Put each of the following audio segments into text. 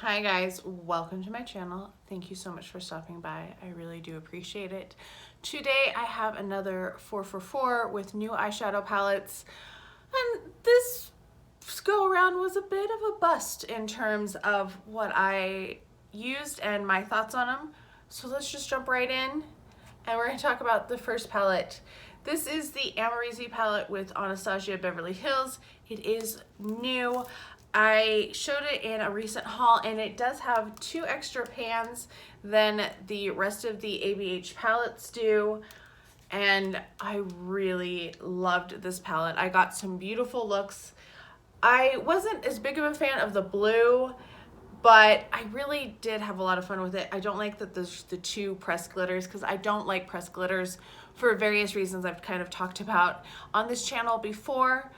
Hi guys, welcome to my channel. Thank you so much for stopping by. I really do appreciate it. Today I have another 4 for 4 with new eyeshadow palettes. And this go around was a bit of a bust in terms of what I used and my thoughts on them. So let's just jump right in and we're going to talk about the first palette. This is the Amory Z Palette with Anastasia Beverly Hills. It is new. I showed it in a recent haul and it does have 2 extra pans than the rest of the ABH palettes do. And I really loved this palette. I got some beautiful looks. I wasn't as big of a fan of the blue, but I really did have a lot of fun with it. I don't like that there's the 2 pressed glitters because I don't like pressed glitters for various reasons I've kind of talked about on this channel before.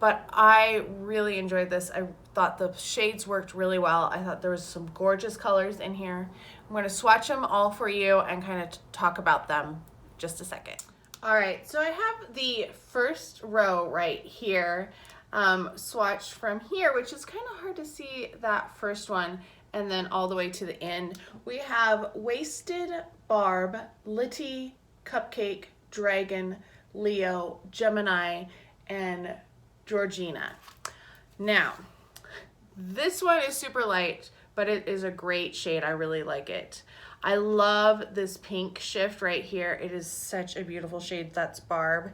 But I really enjoyed this. I thought the shades worked really well. I thought there was some gorgeous colors in here. I'm going to swatch them all for you and kind of talk about them just a second. All right, so I have the first row right here, swatched from here, which is kind of hard to see that first one, and then all the way to the end. We have Wasted, Barb, Litty, Cupcake, Dragon, Leo, Gemini, and Georgina. Now, this one is super light, but it is a great shade. I really like it. I love this pink shift right here. It is such a beautiful shade. That's Barb.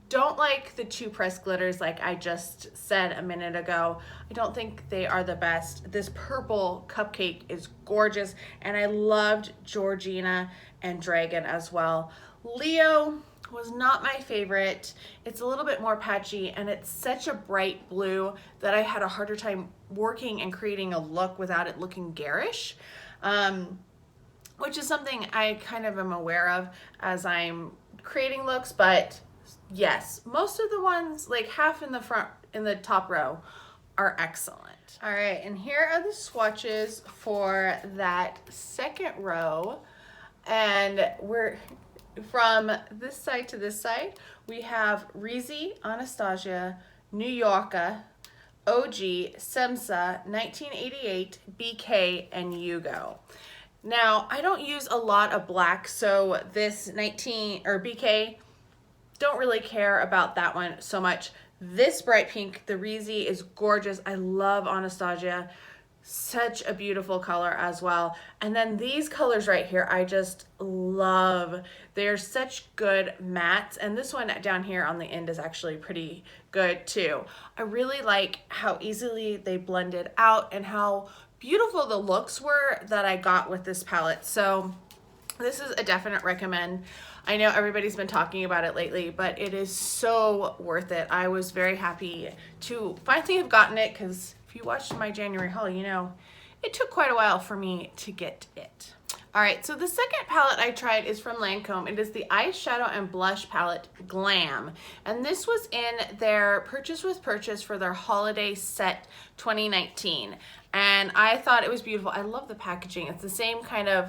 Don't like the 2 pressed glitters like I just said a minute ago. I don't think they are the best. This purple Cupcake is gorgeous, and I loved Georgina and Dragon as well. Leo was not my favorite. It's a little bit more patchy and it's such a bright blue that I had a harder time working and creating a look without it looking garish, which is something I kind of am aware of as I'm creating looks. But yes, most of the ones, like half in the front, in the top row, are excellent. All right, and here are the swatches for that second row, and we're from this side to this side. We have Reezy, Anastasia, New Yorker, OG, Semsa, 1988, BK, and Yugo. Now, I don't use a lot of black, so this BK, don't really care about that one so much. This bright pink, the Reezy, is gorgeous. I love Anastasia. Such a beautiful color as well. And then these colors right here, I just love. They're such good mattes, and this one down here on the end is actually pretty good too. I really like how easily they blended out and how beautiful the looks were that I got with this palette. So this is a definite recommend. I know everybody's been talking about it lately, but it is so worth it. I was very happy to finally have gotten it because if you watched my January haul, you know it took quite a while for me to get it. All right, so the second palette I tried is from Lancome. It is the eyeshadow and blush palette Glam, and this was in their Purchase with Purchase for their holiday set 2019, and I thought it was beautiful. I love the packaging. It's the same kind of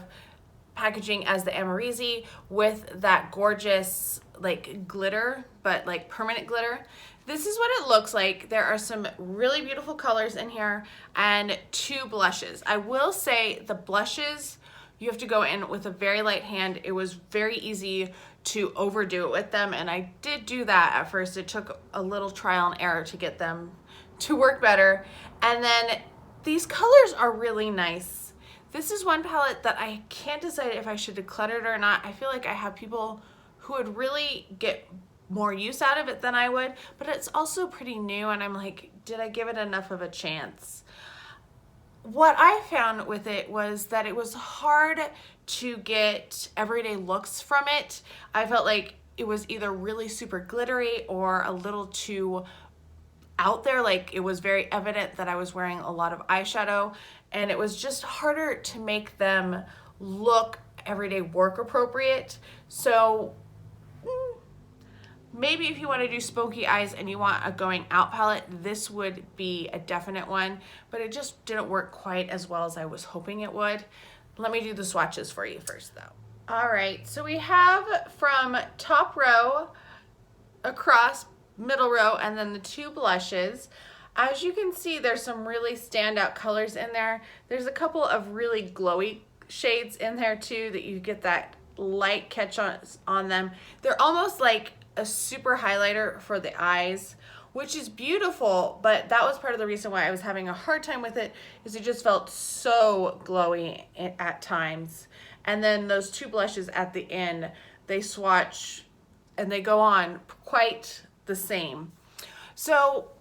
packaging as the Amory Z with that gorgeous like glitter, but like permanent glitter. This is what it looks like. There are some really beautiful colors in here and 2 blushes. I will say the blushes, you have to go in with a very light hand. It was very easy to overdo it with them, and I did do that at first. It took a little trial and error to get them to work better. And then these colors are really nice. This is one palette that I can't decide if I should declutter it or not. I feel like I have people who would really get more use out of it than I would, but it's also pretty new, and I'm like, did I give it enough of a chance? What I found with it was that it was hard to get everyday looks from it. I felt like it was either really super glittery or a little too out there. Like it was very evident that I was wearing a lot of eyeshadow, and it was just harder to make them look everyday work appropriate. So maybe if you want to do smoky eyes and you want a going out palette, this would be a definite one, but it just didn't work quite as well as I was hoping it would. Let me do the swatches for you first though. All right, so we have from top row across, middle row, and then the 2 blushes. As you can see, there's some really standout colors in there. There's a couple of really glowy shades in there too that you get that light catch on them. They're almost like a super highlighter for the eyes, which is beautiful, but that was part of the reason why I was having a hard time with it, is it just felt so glowy at times. And then those two blushes at the end, they swatch and they go on quite the same. So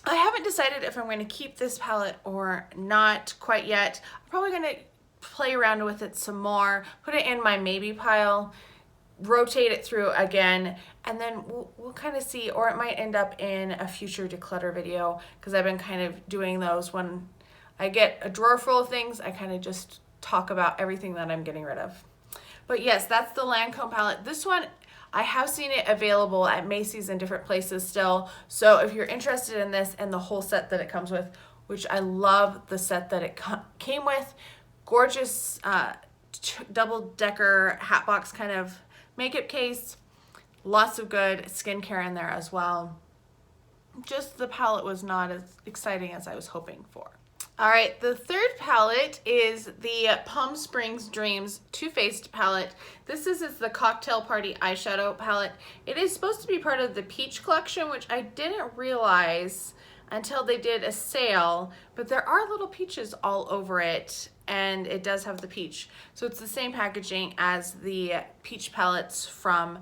I haven't decided if I'm going to keep this palette or not quite yet. I'm probably going to play around with it some more, put it in my maybe pile, rotate it through again, and then we'll kind of see, or it might end up in a future declutter video, because I've been kind of doing those when I get a drawer full of things. I kind of just talk about everything that I'm getting rid of. But yes, that's the Lancome palette. This one, I have seen it available at Macy's and different places still. So if you're interested in this and the whole set that it comes with, which I love the set that it came with, gorgeous double-decker hat box kind of makeup case, lots of good skincare in there as well. Just the palette was not as exciting as I was hoping for. All right, the third palette is the Palm Springs Dreams Too Faced palette. This is the Cocktail Party eyeshadow palette. It is supposed to be part of the Peach collection, which I didn't realize until they did a sale, but there are little peaches all over it, and it does have the peach. So it's the same packaging as the peach palettes from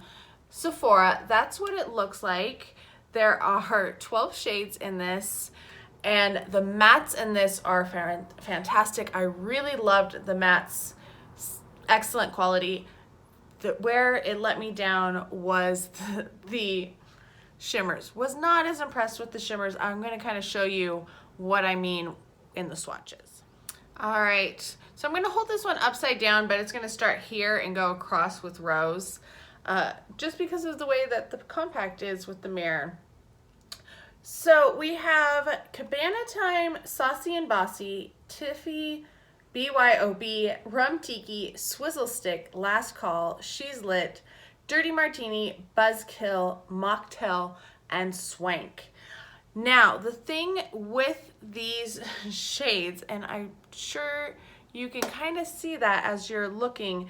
Sephora. That's what it looks like. There are 12 shades in this, and the mattes in this are fantastic. I really loved the mattes, excellent quality. Where it let me down was the shimmers. Was not as impressed with the shimmers. I'm going to kind of show you what I mean in the swatches. All right, so I'm going to hold this one upside down, but it's going to start here and go across with rose, just because of the way that the compact is with the mirror. So we have Cabana Time, Saucy and Bossy, Tiffy, BYOB, Rum Tiki, Swizzle Stick, Last Call, She's Lit, Dirty Martini, Buzzkill, Mocktail, and Swank. Now, the thing with these shades, and I'm sure you can kind of see that as you're looking,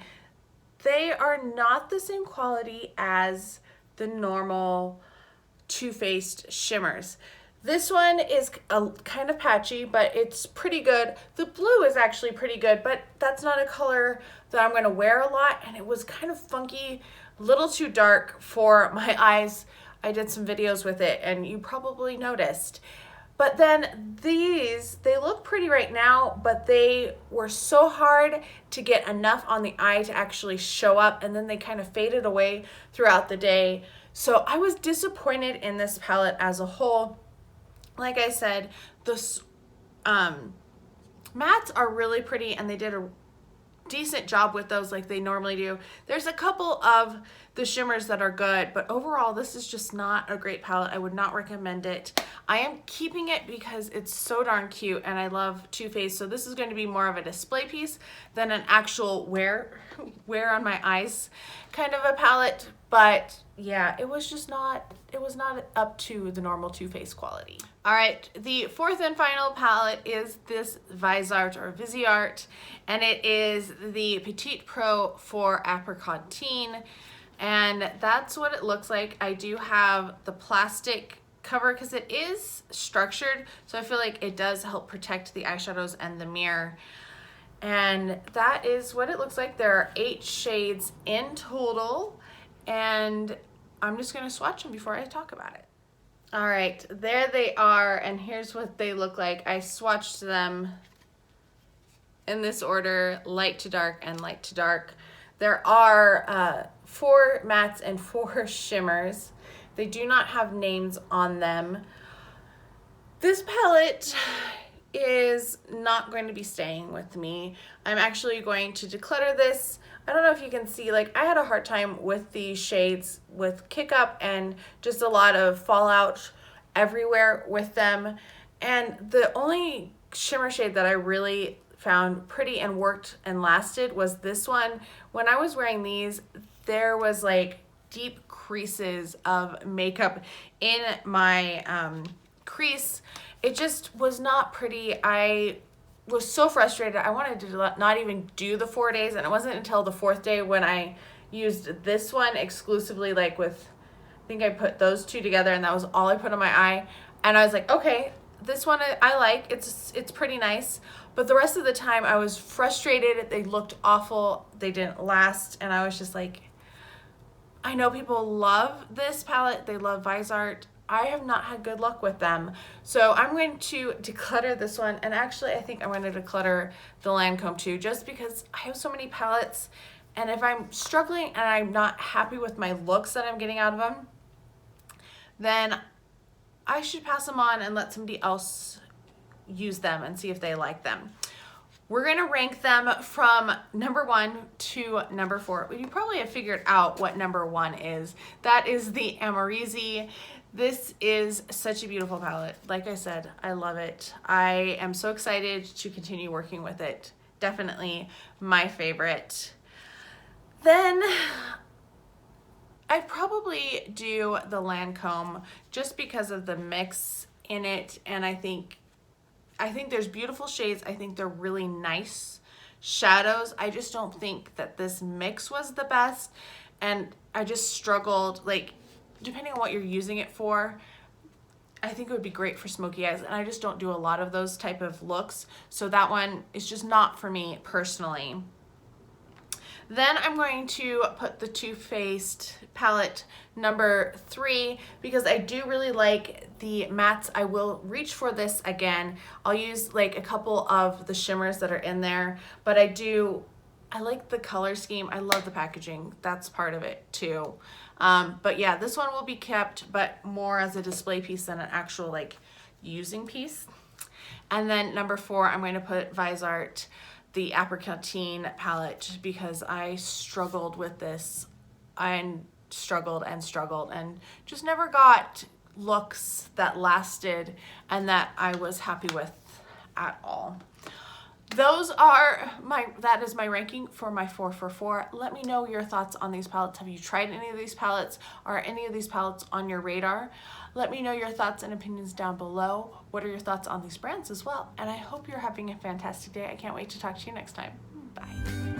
they are not the same quality as the normal Too Faced shimmers. This one is kind of patchy, but it's pretty good. The blue is actually pretty good, but that's not a color that I'm going to wear a lot, and it was kind of funky, a little too dark for my eyes. I did some videos with it, and you probably noticed. But then these, they look pretty right now, but they were so hard to get enough on the eye to actually show up, and then they kind of faded away throughout the day. So I was disappointed in this palette as a whole. Like I said, the mattes are really pretty, and they did a decent job with those like they normally do. There's a couple of the shimmers that are good, but overall this is just not a great palette. I would not recommend it. I am keeping it because it's so darn cute, and I love Too Faced, so this is going to be more of a display piece than an actual wear on my eyes kind of a palette. But yeah, it was not up to the normal Too Faced quality. All right, the fourth and final palette is this Viseart, and it is the Petit Pro for Apricotine, and that's what it looks like. I do have the plastic cover because it is structured, so I feel like it does help protect the eyeshadows and the mirror. And that is what it looks like. There are 8 shades in total, and I'm just going to swatch them before I talk about it. All right, there they are, and here's what they look like. I swatched them in this order, light to dark and light to dark. There are 4 mattes and 4 shimmers. They do not have names on them. This palette is not going to be staying with me. I'm actually going to declutter this. I don't know if you can see, like, I had a hard time with these shades with Kick Up, and just a lot of fallout everywhere with them. And the only shimmer shade that I really found pretty and worked and lasted was this one. When I was wearing these, there was like deep creases of makeup in my crease. It just was not pretty. I was so frustrated. I wanted to not even do the 4 days, and it wasn't until the 4th day when I used this one exclusively, like with, I think I put those two together and that was all I put on my eye. And I was like, okay, this one I like, it's pretty nice. But the rest of the time I was frustrated. They looked awful. They didn't last. And I was just like, I know people love this palette. They love Viseart. I have not had good luck with them. So I'm going to declutter this one. And actually, I think I'm going to declutter the Lancome too, just because I have so many palettes. And if I'm struggling and I'm not happy with my looks that I'm getting out of them, then I should pass them on and let somebody else use them and see if they like them. We're gonna rank them from number 1 to number 4. You probably have figured out what number 1 is. That is the Amory Z. This is such a beautiful palette. Like I said, I love it. I am so excited to continue working with it. Definitely my favorite. Then I'd probably do the Lancome just because of the mix in it, and I think there's beautiful shades. I think they're really nice shadows. I just don't think that this mix was the best, and I just struggled, like, depending on what you're using it for, I think it would be great for smoky eyes, and I just don't do a lot of those type of looks, so that one is just not for me personally. Then I'm going to put the Too Faced palette number 3 because I do really like the mattes. I will reach for this again. I'll use like a couple of the shimmers that are in there, but I like the color scheme. I love the packaging. That's part of it too. But yeah, this one will be kept, but more as a display piece than an actual like using piece. And then number 4, I'm going to put Viseart, the Apricotine palette, because I struggled with this and struggled and just never got looks that lasted and that I was happy with at all. That is my ranking for my 4 for 4. Let me know your thoughts on these palettes. Have you tried any of these palettes? Are any of these palettes on your radar? Let me know your thoughts and opinions down below. What are your thoughts on these brands as well? And I hope you're having a fantastic day. I can't wait to talk to you next time. Bye.